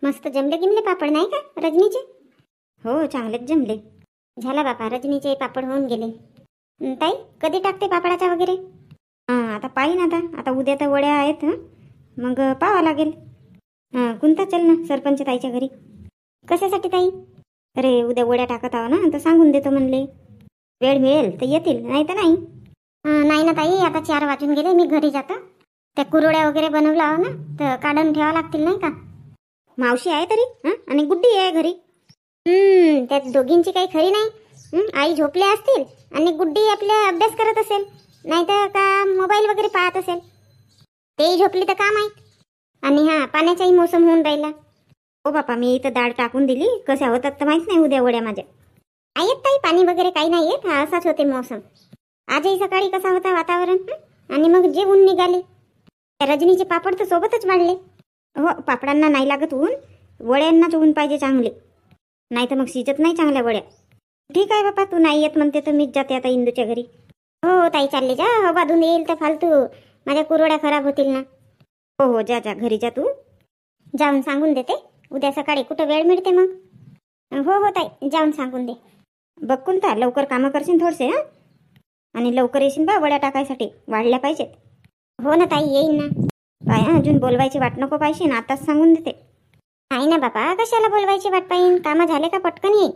मस्त जमले गिमले पापड नाही का रजनीचे? हो चांगलेच जमले. झाला बापा रजनीचे पापड होऊन गेले. ताई कधी टाकते पापडाचा वगैरे? आता पाहिन आता उद्या तर वड्या आहेत. मग पाहावं लागेल. कोणता चल ना सरपंच ताईच्या घरी. कशासाठी ताई? अरे उद्या वड्या टाकत आहो ना तर सांगून देतो म्हणले. वेळ मिळेल तर येतील नाही तर नाही. नाही ना ताई आता 4 वाजून गेले. मी घरी जातो. त्या कुरड्या वगैरे बनवल्या आहो ना तर काढून ठेवा लागतील नाही का? मावशी आहे तरी आणि गुड्डी आहे घरी. त्या दोघींची काही खरी नाही. आई झोपल्या असतील आणि गुड्डी आपल्या अभ्यास करत असेल नाही तर का मोबाईल वगैरे पाहत असेल. तेही झोपली तर का माहीत. आणि पाण्याचाही मोसम होऊन राहिला. हो बापा मी इथं डाळ टाकून दिली. कशा होतात तर माहीत नाही उद्या वड्या माझ्या. नाही येत ताई पाणी वगैरे काही नाही येत. असाच होते मोसम. आजही सकाळी कसा होता वातावरण आणि मग जे ऊन निघाले. रजनीचे पापड तर सोबतच वाढले. हो पापडांना नाही लागत ऊन. वड्यांनाच ऊन पाहिजे चांगले. नाही तर मग शिजत नाही चांगल्या वड्या. ठीक आहे बापा तू नाही येत म्हणते तर मीच जाते आता इंदूच्या घरी. हो ताई चालले जा. हवा धुंद येईल तर फालतू माझ्या कुरड्या खराब होतील ना. हो जा जा घरी जा तू. जाऊन सांगून देते उद्या सकाळी कुठं वेळ मिळते मग. हो ताई जाऊन सांगून दे. बघ कोणता लवकर कामं करशील थोडसे. आणि लवकर येशील बा वड्या टाकायसाठी. वाढल्या पाहिजेत. हो ना ताई येईन ना. काय अजून बोलवायची वाट नको पाहिजे ना. आताच सांगून देते. नाही ना बापा कशाला बोलवायची वाट पाहिजे. कामं झाले का पटकन येईल.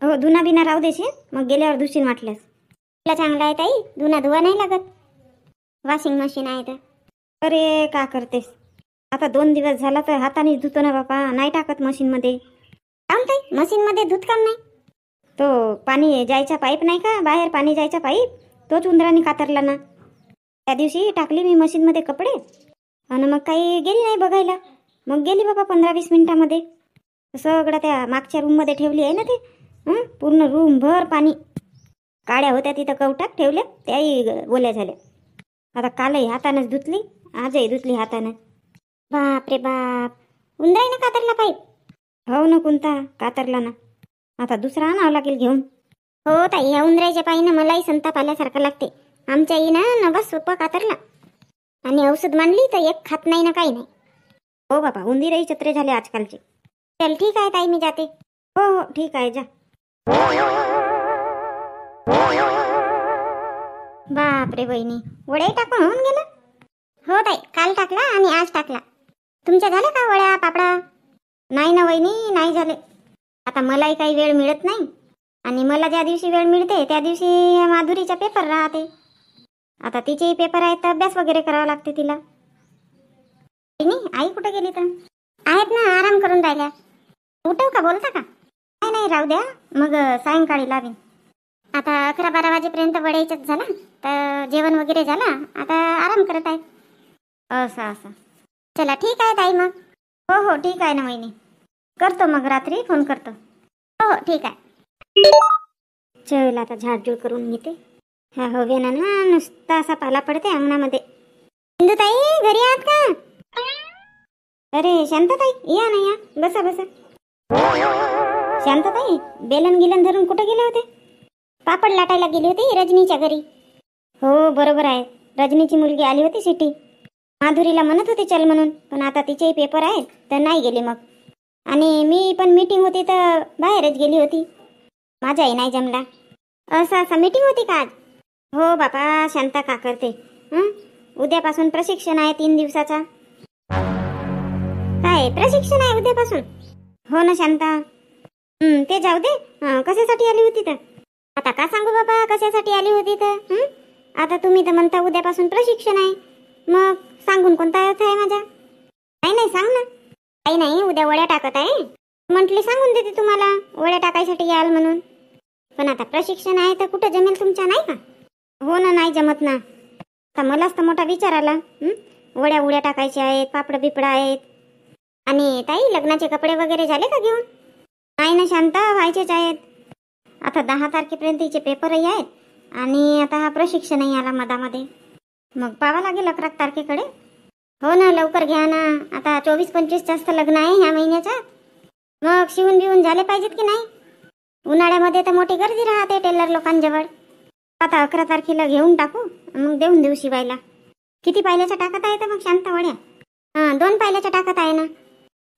हो धुना बिना राहू देशील मग गेल्यावर धुशील वाटल्यास. तुला चांगला आहे ताई धुना धुवा नाही लागत. वॉशिंग मशीन आहे तर. अरे का करतेस. आता 2 दिवस झाला तर हाताने धुतो ना बापा. नाही टाकत मशीनमध्ये. काम ताई मशीनमध्ये धुत काम नाही. तो पाणी जायचा पाईप नाही का बाहेर पाणी जायचा पाईप तोच उंदराने कातरला ना. त्या दिवशी टाकली मी मशीनमध्ये कपडे आणि मग काही गेली नाही बघायला. मग गेली बाबा 15-20 मिनिटामध्ये. सगळं त्या मागच्या रूममध्ये ठेवली आहे ना ते. पूर्ण रूम भर पाणी. काड्या होत्या तिथं कवटात ठेवल्या त्याही ओल्या झाल्या. आता कालही हातानंच धुतली आजही धुतली हातानं. बाप रे बाप उंदराने कातरला पाईप. हो ना कोणता कातरला ना. आता दुसरा आणावं लागेल घेऊन. हो ताई ह्या उंदराच्या पायीनं मलाही संताप आल्यासारखं लागते. आमच्या आईनं नवा सोपा कातरला आणि औषध मांडली तर एक खात नाही ना काही नाही. हो बाबा उंदीरही चत्रे झाले आजकालचे. चल ठीक आहे ताई मी जाते. हो हो ठीक आहे जा. बाप रे बहिणी वड्या टाकून होऊन गेलं. हो ताई काल टाकला आणि आज टाकला. तुमच्या झाल्या का वड्या पापडा? नाही ना वहिनी नाही झाले. आता मलाही काही वेळ मिळत नाही. आणि मला ज्या दिवशी वेळ मिळते त्या दिवशी माधुरीचा पेपर राहते. आता तिचेही पेपर आहेत तर अभ्यास वगैरे करावा लागते तिला. आई कुठे गेली तर? आहेत ना आराम करून राहिल्या. उठव का बोलता का? नाही राहू द्या मग सायंकाळी लावीन. आता 11-12 वाजेपर्यंत वड्यायचंच झाला तर जेवण वगैरे झाला. आता आराम करत आहे. असं चला ठीक आहे ताई मग. हो ठीक आहे ना वहिनी. करतो मग रात्री फोन करतो. हो ठीक आहे. चल आता झाडझूड करून घेते. ह्या हवेनं ना नुसता असा पाला पडते अंगणामध्ये. इंदुताई घरी आहात का? अरे शांताताई या ना या बसा. शांताताई बेलन गिलन धरून कुठे गेले होते? पापड लाटायला गेली होती रजनीच्या घरी. हो बरोबर आहे. रजनीची मुलगी आली होती सिटी. माधुरीला म्हणत होती चल म्हणून पण आता तिचेही पेपर आहेत तर नाही गेली मग. आणि मी पण मीटिंग होती तर बाहेरच गेली होती. माझाही नाही जमला. असं मीटिंग होती का आज? हो बापा शांता का करते. उद्यापासून प्रशिक्षण आहे 3 दिवसाचा. काय प्रशिक्षण आहे उद्यापासून? हो ना शांता. ते जाऊ दे. कशासाठी आली होती तर? आता का सांगू बाबा कशासाठी आली होती तर. आता तुम्ही तर म्हणता उद्यापासून प्रशिक्षण आहे. मग सांगून कोणता अर्थ आहे माझा? नाही सांग ना. काही नाही उद्या वड्या टाकत आहे म्हटली सांगून देते तुम्हाला वड्या टाकायसाठी याल म्हणून. पण आता प्रशिक्षण आहे तर कुठं जमेल तुमच्या नाही का? हो ना नाही जमत ना. आता मलाच तर मोठा विचार आला. वड्या टाकायच्या आहेत पापड बिपडा आहेत. आणि ताई लग्नाचे कपडे वगैरे झाले का घेऊन? नाही ना शांता व्हायचेच आहेत. आता 10 तारखेपर्यंत हिचे पेपरही आहेत. आणि आता हा प्रशिक्षणही आला मधामध्ये. मग पाहावं लागेल 11 तारखेकडे. हो ना लवकर घ्या ना. आता 24-25 जास्त लग्न आहे ह्या महिन्याचा. मग शिवून बिवून झाले पाहिजेत की नाही. उन्हाळ्यामध्ये तर मोठी गर्दी राहते टेलर लोकांजवळ. आता 11 तारखेला घेऊन टाकू मग देऊन देऊ शिवायला. किती पायल्याच्या टाकत आहे तर मग शांता वड्या? 2 पायल्याच्या टाकत आहे ना.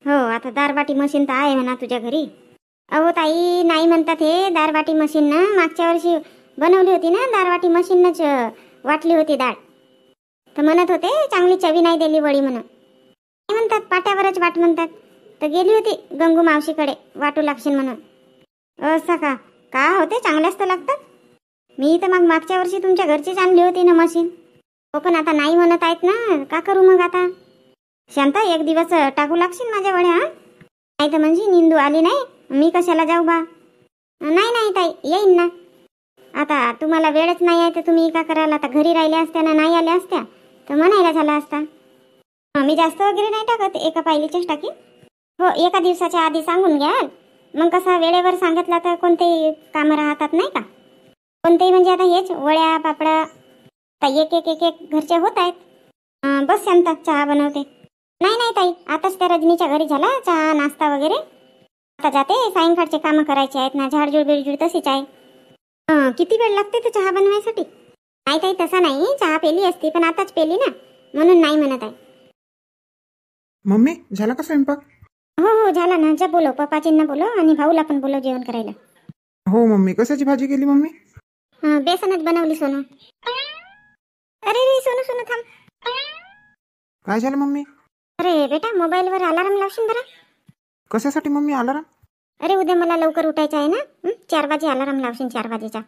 हो, आता दारबाटी मशीन तर आहे म्हणा तुझ्या घरी. अहो ताई, नाही म्हणतात हे दारबाटी मशीन ना. मागच्या वर्षी बनवली होती ना दारबाटी मशीनच, वाटली होती डाळ. तर म्हणत होते चांगली चवी नाही दिली वळी म्हणून. काय म्हणतात पाट्यावरच वाट म्हणतात. तर गेली होती गंगू मावशीकडे, वाटू लागशील म्हणून. असं का? का होते चांगल्याच तर लागतात. मी तर मग मागच्या वर्षी तुमच्या घरचीच आणली होती ना मशीन. हो पण आता नाही म्हणत आहेत ना, का करू मग आता. शांता, एक दिवस टाकू लागशील माझ्या वड्या. नाही तर म्हणजे निंदू आली नाही, मी कशाला जाऊ बा. नाही नाही ताई, येईन ना. आता तुम्हाला वेळच नाही आहे तर तुम्ही का करायला. आता घरी राहिल्या असत्या ना, नाही आल्या असत्या तर म्हणायला झाला असता. मी जास्त वगैरे नाही टाकत, एका पायलीच्याच टाकीन. हो, एका दिवसाच्या आधी सांगून घ्याल. मग कसं वेळेवर सांगितलं तर कोणतेही कामं राहतात नाही का. कोणतेही म्हणजे आता हेच वड्या पापडा तर एक एक एक एक घरचे होत आहेत. बस शांता, चहा बनवते. नाही नाही ताई, आताच त्या रजनीच्या घरी झाला चहा नाश्ता वगैरे. आता जाते, सायंकाळचे कामं करायचे आहेत ना, झाडझूड बिडझूड तशीच आहे. किती वेळ लागते तर चहा बनवायसाठी. नाही ताई तसा नाही, चहा पेली असती पण आताच पेली ना, म्हणून नाही म्हणत आहे. मम्मी, झाला का स्वयंपाक? हो हो झाला ना. जा बोलव, पप्पाजींना बोलव आणि भाऊला पण बोलव जेवण करायला. हो मम्मी. कशाची भाजी केली मम्मी? बेसनच बनवली सोनू. अरे रे सोनू सोनू थांब. काय झालं मम्मी? अरे बेटा, मोबाईलवर अलार्म लावशील बरं. कशासाठी मम्मी अलार्म? अरे उद्या मला लवकर उठायचं आहे ना. 4 वाजे अलार्म लावशील, 4 वाजेचा.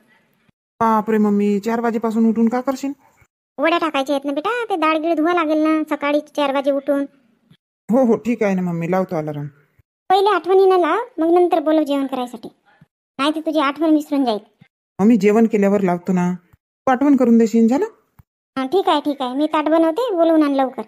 बापरे मम्मी, 4 वाजेपासून उठून का करशील? वड्या टाकायच्या आहेत ना बेटा, ते डाळ गिळ धुवा लागेल ना सकाळी 4 वाजे उठून. हो हो ठीक आहे ना मम्मी, लावतो अलार्म. पहिले आठवणीनं लाव, मग नंतर बोलव जेवण करायसाठी. नाही तर तुझी आठवण विसरून जाईल. मम्मी जेवण केल्यावर लावतो ना, तू आठवण करून देशील. झालं? ठीक आहे ठीक आहे, मी ताट बनवते, बोलवून आण लवकर.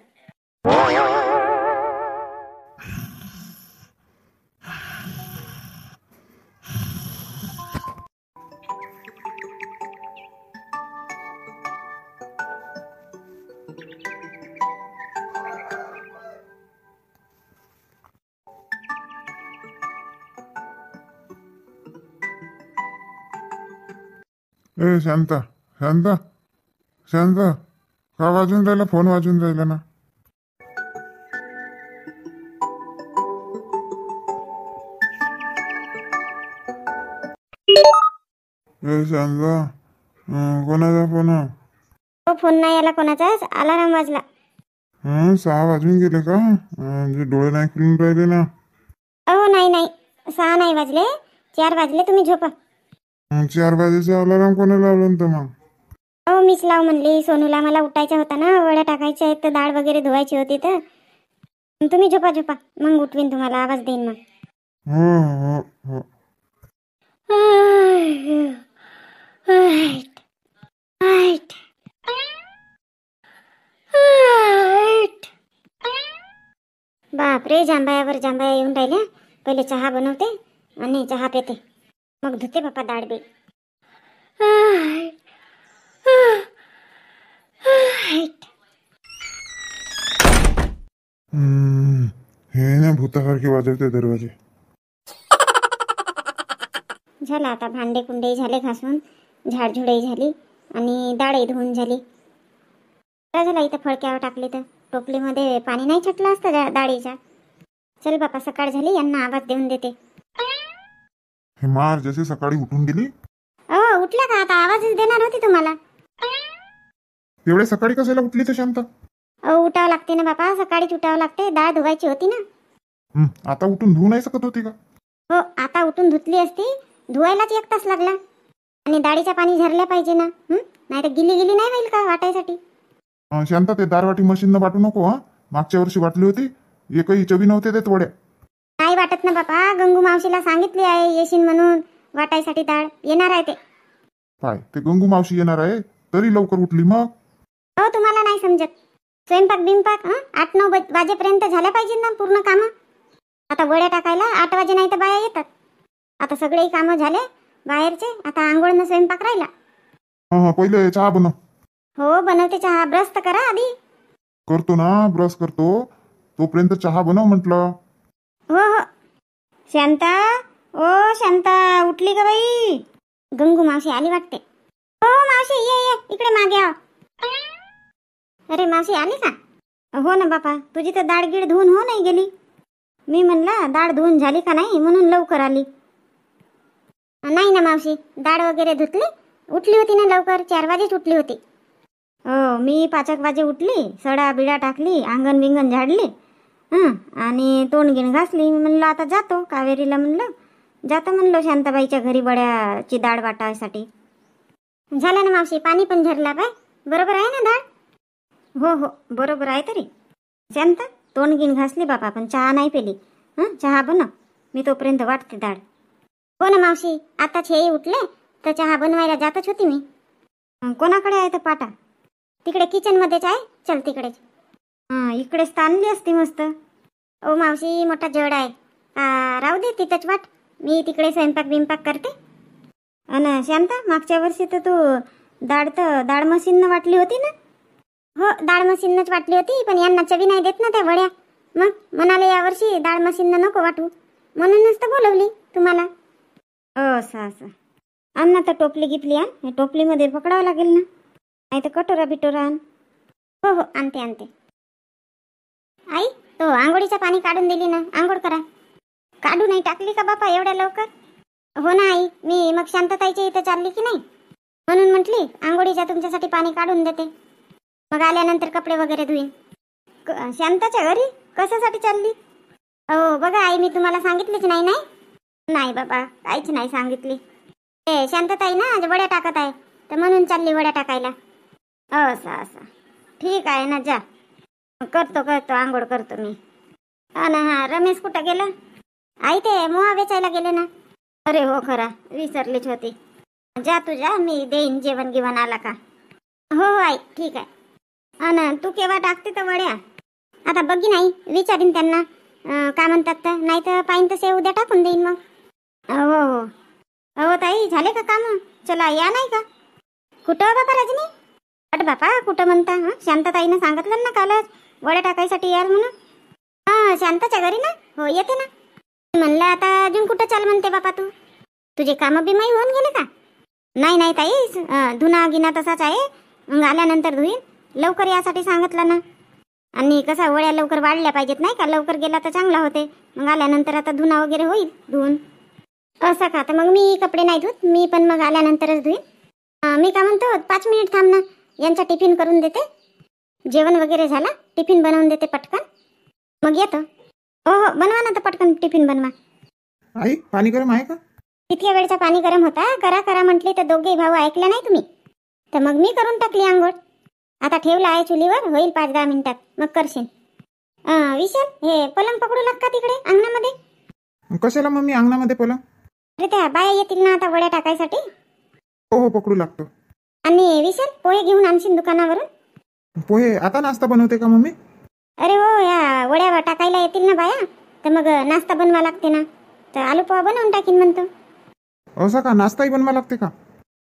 ए शांता, शांता, शांता, का वाजून राहिला? फोन वाजून राहिला ना. ए शांता, कोणाचा फोन? हो, फोन नाही आला कोणाचाच, अलार्म वाजला. 6 वाजून गेले का? म्हणजे डोळे नाही खुलून राहिले ना. अहो नाही नाही, 6 नाही वाजले, 4 वाजले. तुम्ही झोपा. 4 वाजेचा अलार्म कोणाला लावलं तर मग? अहो मीच लाव म्हणली सोनूला, मला उठायचा होता ना, वड्या टाकायच्या आहेत तर डाळ वगैरे धुवायची होती तर. तुम्ही झोपा झोपा, मग उठवीन तुम्हाला, आवाज देईन मग. हो हो हो. बापरे, जांभयावर जांभया येऊन राहिल्या. पहिले चहा बनवते आणि चहा पेते, मग धुते बापा डाळ बी. हे ना भूतासारखे वाजवते दरवाजे. झाला आता, भांडे कुंडे झाले घासून, झाडझुडही झाली आणि डाळही धुवून झाली. काय झालं, इथं फडक्यावर टाकली तर टोपलीमध्ये पाणी नाही छटलं असतं डाळीच्या. चल बापा, सकाळ झाली, यांना आवाज देऊन देते. हे मार, जसे सकाळी उठून गेली. उठल्या का? आता आवाजच देणार होती तुम्हाला. एवढ्या सकाळी कशाला उठली तर शांता? उठावं लागते ना बापा, सकाळीच उठावं लागते, डाळ धुवायची होती ना. आता उठून धुवू नाही शकत होती का? हो, आता उठून धुतली असती, धुवायलाच 1 तास लागला. आणि डाळीचा पाणी झरल्या पाहिजे ना, नाही तर गिली गिली नाही होईल का वाटायसाठी. शांता, ते दारवाटी मशीन न वाटू नको. मागच्या वर्षी वाटली होती, एकही चवी नव्हते देत वड्या. नाही वाटत ना बापा, गंगू मावशीला सांगितली आहे येशील म्हणून वाटायसाठी. डाळ येणार आहे ते. काय ते गंगू मावशी येणार आहे तरी लवकर उठली मग? हो, तुम्हाला नाही समजत. स्वयंपाक बिंपाक 8-9 वाजेपर्यंत झाल्या पाहिजे ना पूर्ण कामं. आता वड्या टाकायला 8 वाजे नाही तर बाया येतात. आता सगळे कामं झाले बाहेरचे, आता आंघोळ न स्वयंपाक राहिला. पहिले चहा बनव. हो बनवते चहा, ब्रश तर करा आधी. करतो ना, ब्रश करतो, तोपर्यंत चहा बनव म्हटलं. हो हो. शांता, ओ शांता, उठली का बाई? गंगू मावशी आली वाटते. हो मावशी, ये ये इकडे मागे आव. अरे मावशी आली का? हो ना बापा, तुझी तर डाळ गिळ धुवून हो नाही गेली. मी म्हणलं डाळ धुवून झाली का नाही म्हणून लवकर आली. नाही ना मावशी, डाळ वगैरे धुतली, उठली होती ना लवकर, 4 वाजेच उठली होती. हो, मी 5 वाजे उठली, सडा बिडा टाकली, अंगण बिंगण झाडली, आणि तोंड गिण घासली. म्हणलं आता जातो कावेरीला, म्हणलं जातो म्हणलं शांताबाईच्या घरी वड्याची डाळ वाटायसाठी. झालं ना मावशी, पाणी पण झरला बाय. बरोबर आहे ना डाळ? हो हो बरोबर आहे. तरी शांता तोंड गिण घासली बापा, पण चहा नाही पेली. चहा बनव, मी तोपर्यंत वाटते डाळ. हो ना मावशी, आताच हे उठले तर चहा बनवायला जातच होती मी. कोणाकडे आहे तर पाटा? तिकडे किचनमध्येच आहे, चल तिकडेच. इकडेच तर आणली असती मस्त. ओ मावशी, मोठा जड आहे. राहू दे तिथंच वाट, मी तिकडे स्वयंपाक बिंपाक करते. अन शांता, मागच्या वर्षी तर तू डाळ मशीननं वाटली होती ना? हो, डाळ मशीननंच वाटली होती, पण यांना चवी नाही देत ना त्या वड्या. मग म्हणाले यावर्षी डाळ मशीननं नको वाटू, म्हणूनच तर बोलवली तुम्हाला. असं असं. आण ना तर टोपली गिपली आण, हे टोपलीमध्ये पकडावं लागेल ना, नाही तर कटोरा बिटोरा आण. हो हो आणते आणते. आई, तो आंघोळीचं पाणी काढून दिली ना, आंघोळ करा. काढू नाही टाकली का बापा एवढ्या लवकर? हो ना आई, मी मग शांतताईच्या इथं चालली की नाही, म्हणून म्हटली आंघोळीच्या तुमच्यासाठी पाणी काढून देते, मग आल्यानंतर कपडे वगैरे धुईन. शांताच्या घरी कशासाठी चालली? हो बघा आई, मी तुम्हाला सांगितलीच नाही. नाही बाबा, काहीच नाही सांगितली. ते शांतताई ना आज वड्या टाकत आहे, तर म्हणून चालली वड्या टाकायला. असं असं, ठीक आहे ना, जा. करतो आंघोळ करतो मी. हा, रमेश कुठं गेला? आई ते मोहा वेचायला गेले ना. अरे हो खरा, विसरलीच होती. जा तू जा, मी देईन जेवण गिवण आला का. हो आई ठीक आहे. तू केव्हा टाकते तर वड्या? आता बघी नाही, विचारीन त्यांना का म्हणतात तर, नाही तर पाहिन तसे उद्या टाकून देईन मग. हो हो ताई, झाले का काम? चला या नाही का? कुठं बापा रजनी? अट बापा कुठं म्हणता? शांतताईनं सांगितलं ना कालच वड्या टाकायसाठी याल म्हणून. शांताच्या घरी ना? हो येते ना. म्हणलं आता अजून कुठं चाल म्हणते बापा तू? तुझे कामं बिमाई होऊन गेले का? नाही ताई, धुना गिना तसाच आहे, मग आल्यानंतर धुईन. लवकर यासाठी सांगितलं ना. आणि कसा वड्या लवकर वाढल्या पाहिजेत नाही का, लवकर गेला तर चांगला होते, मग आल्यानंतर आता धुना वगैरे होईल धुवून. असं का? तर मग मी कपडे नाही धुत, मी पण मग आल्यानंतरच धुईन. मी का म्हणतो 5 मिनिट थांब ना, यांचा टिफिन करून देते. जेवण वगैरे झाला, टिफिन बनवून देते पटकन, मग येतो. हो बनवा ना तर पटकन टिफिन बनवा. आई, पाणी गरम आहे का? इतक्या वेळचा पाणी गरम होता, करा म्हटले तर दोघे भाऊ ऐकले नाही तुम्ही, तर मग मी करून टाकली आंघोळ. आता ठेवला आहे चुलीवर, होईल 5-10 मिनिटात, मग करशील. विशाल, हे पलंग पकडू लाग का तिकडे अंगणामध्ये? कशाला मम्मी अंगणामध्ये पलंग? अरे त्या बाया येतील ना आता वड्या टाकायसाठी. हो हो पकडू लागतो. आणि विशाल, पोहे घेऊन आणशील दुकानावरून. पोहे आता नाश्ता बनवते का मम्मी? अरे हो, या वड्या टाकायला येतील ना बाया, तर मग नाश्ता बनवा लागते ना, तर आलू पोहा बनवून टाकीन म्हणतो. असं का? नाश्ताही बनवा लागते का?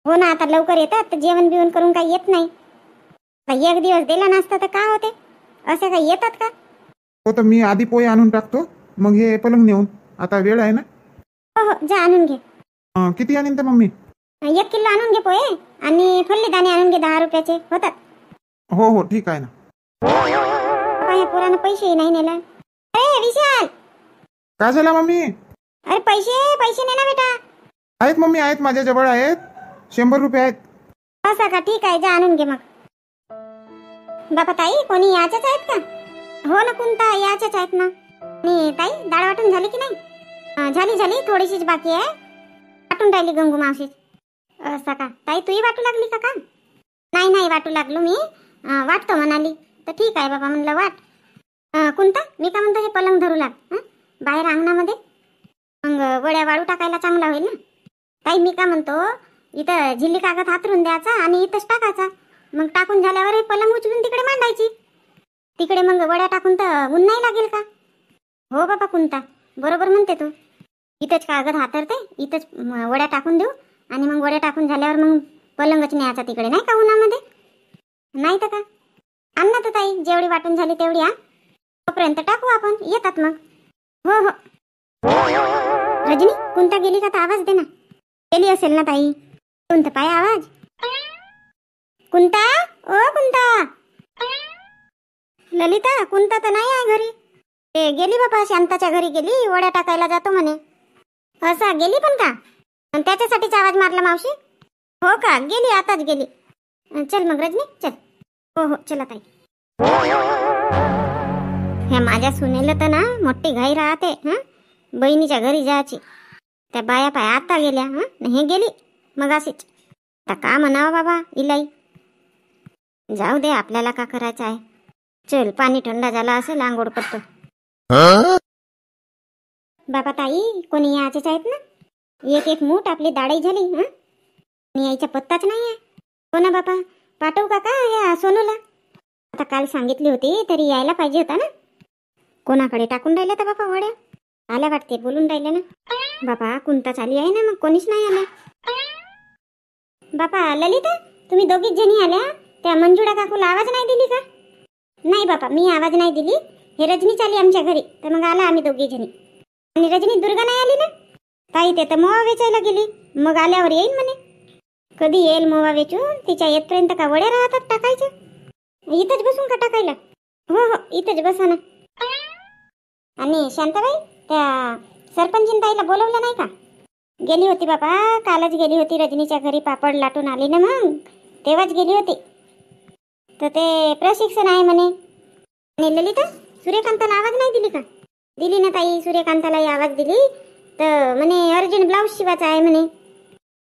हो ना, आता लवकर येतात तर जेवण बिवण करून काही येत नाही. एक दिवस दिला नाश्ता तर काय होते, असे काही येतात का? हो, तर मी आधी पोहे आणून टाकतो, मग हे पलंग नेऊन. आता वेळ आहे ना. हो जा आणून घे. किती आणीन ते मम्मी? 1 किलो आणून घे पोहे, आणि फल्ली दाणे आणून घे, 10 रुपयाचे होतात. हो हो ठीक आहे ना. ह्या पोरानं पैसेही नाही नेला. अरे विशाल, काय झालं मम्मी? अरे पैसे ने ना बेटा. आहेत मम्मी, आहेत माझ्याजवळ आहेत, 100 रुपये आहेत. असं का? ठीक आहे, जा आणून घे मग. बापा ताई, कोणी याच्याच आहेत का? हो ना कुंता, याच्याच आहेत ना. आणि ताई, डाळ वाटून झाली की नाही? झाली, थोडीशीच बाकी आहे, वाटून राहिली गंगू मावशी. असं का ताई, तूही वाटू लागली का काम? नाही वाटू लागलो मी, वाटतो म्हणाली, तर ठीक आहे बाबा म्हणलं वाट. कुंता, मी का म्हणतो हे पलंग धरू लाग बाहेर अंगणामध्ये, मग वड्या वाळू टाकायला चांगला होईल ना. ताई मी का म्हणतो, इथं झिल्ली कागद हातरून द्यायचा आणि इथंच टाकायचा, मग टाकून झाल्यावर हे पलंग उचलून तिकडे मांडायची. तिकडे मग वड्या टाकून तर ऊन नाही लागेल का? हो बाबा कुंता, बरोबर म्हणते तू. इथंच कागद हातरते, इथंच वड्या टाकून देऊ, आणि मग वड्या टाकून झाल्यावर मग पलंगच न्यायचा तिकडे, नाही का उन्हामध्ये? नाही तर का? आण ना तर ताई, जेवढी वाटून झाली तेवढी आण, तोपर्यंत टाकू आपण, येतात मग. हो रजनी, कुंता गेली का? तर आवाज दे ना. गेली असेल ना ताई. कोणतं पाय आवाज? कुंता, ओ कुंता. ललिता, कुंता तर नाही आहे घरी. ते गेली बाबा, शांताच्या घरी गेली, वड्या टाकायला जातो म्हणे. असा गेली पण का? अन त्याच्यासाठीच आवाज मारला मावशी? हो का, गेली, आताच गेली. चल मग रजनी, चल. हो हो, चला ताई. ह्या माझ्या सुनेला तर ना मोठी घाई राहते. बहिणीच्या घरी जायची. त्या बाया पाय आता गेल्या. हे गेली मग अशीच. आता का म्हणावं बाबा इलाई. जाऊ दे, आपल्याला का करायचं आहे. चल, पाणी थंडा झाला असेल, आंघोळ करतो. बाबा ताई, कोणी याचेच आहेत ना. एक एक मूठ आपली दाढी झाली. कोणी यायचा पत्ताच नाही आहे. हो ना बाबा, पाठवू का या सोनूला? आता काल सांगितली होती तरी यायला पाहिजे होता ना. कोणाकडे टाकून राहिल्या तर बाबा वड्या? आल्या वाटते, बोलून राहिले ना. बाबा कुंता चाली आहे ना, मग कोणीच नाही आलं. बापा ललिता, तुम्ही दोघीच जणी आल्या. त्या मंजुळा काकूला आवाज नाही दिली का? नाही बापा, मी आवाज नाही दिली. हे रजनी चाली आमच्या घरी, तर मग आला आम्ही दोघी जणी. आणि रजनी दुर्गा नाही आली ना ताई, ते तर मोवा वेचायला गेली. मग आल्यावर येईल म्हणे. कधी येईल मोवा वेचून? तिच्या येतपर्यंत का वड्या राहतात टाकायच्या? इथंच बसून का टाकायला? हो हो, इथंच बसा ना. आणि शांताबाई, त्या सरपंचीन ताईला बोलवलं नाही का? गेली होती बाबा, कालच गेली होती. रजनीच्या घरी पापड लाटून आली ना, मग तेव्हाच गेली होती. तर ते प्रशिक्षण आहे म्हणे. आणि ललिता, सूर्यकांताला आवाज नाही दिली का? दिली ना ताई, सूर्यकांतालाही आवाज दिली. तर म्हणे अर्जंट ब्लाऊज शिवायचा आहे म्हणे.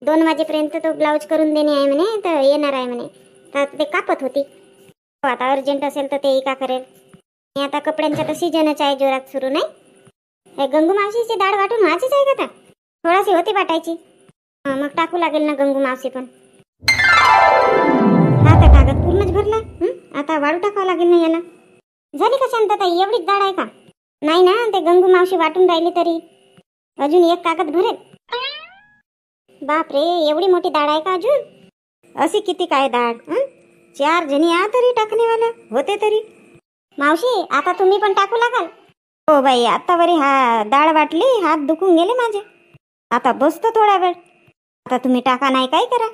2 वाजेपर्यंत तो ब्लाऊज करून देणे आहे म्हणे, तर येणार आहे म्हणे. तर ते कापत होती. हो, आता अर्जंट असेल तर तेही का करेल. आणि आता कपड्यांचा तर सीजनच आहे, जोरात सुरू नाही. हे गंगू मावशीची डाळ वाटून व्हायचीच आहे का? थोडाशी होती वाटायची. मग टाकू लागेल ना गंगू मावशी पण. हा तर कागद पूर्णच भरला. आता वाळू टाकावं लागेल ना याला. झाली का शांतताई? एवढीच डाळ आहे का? नाही ना, ते गंगू मावशी वाटून राहिली तरी अजून एक कागद भरेल. बापरे, एवढी मोठी डाळ आहे का अजून? अशी किती काय डाळ? 4 जणी आ तरी टाकणेवाला होते तरी. मावशी, आता तुम्ही पण टाकू लागाल? हो बाई, आता वरी हा डाळ वाटली, हात दुखून गेले माझे. आता बसतो थोडा वेळ. आता तुम्ही टाका, नाही काय करा.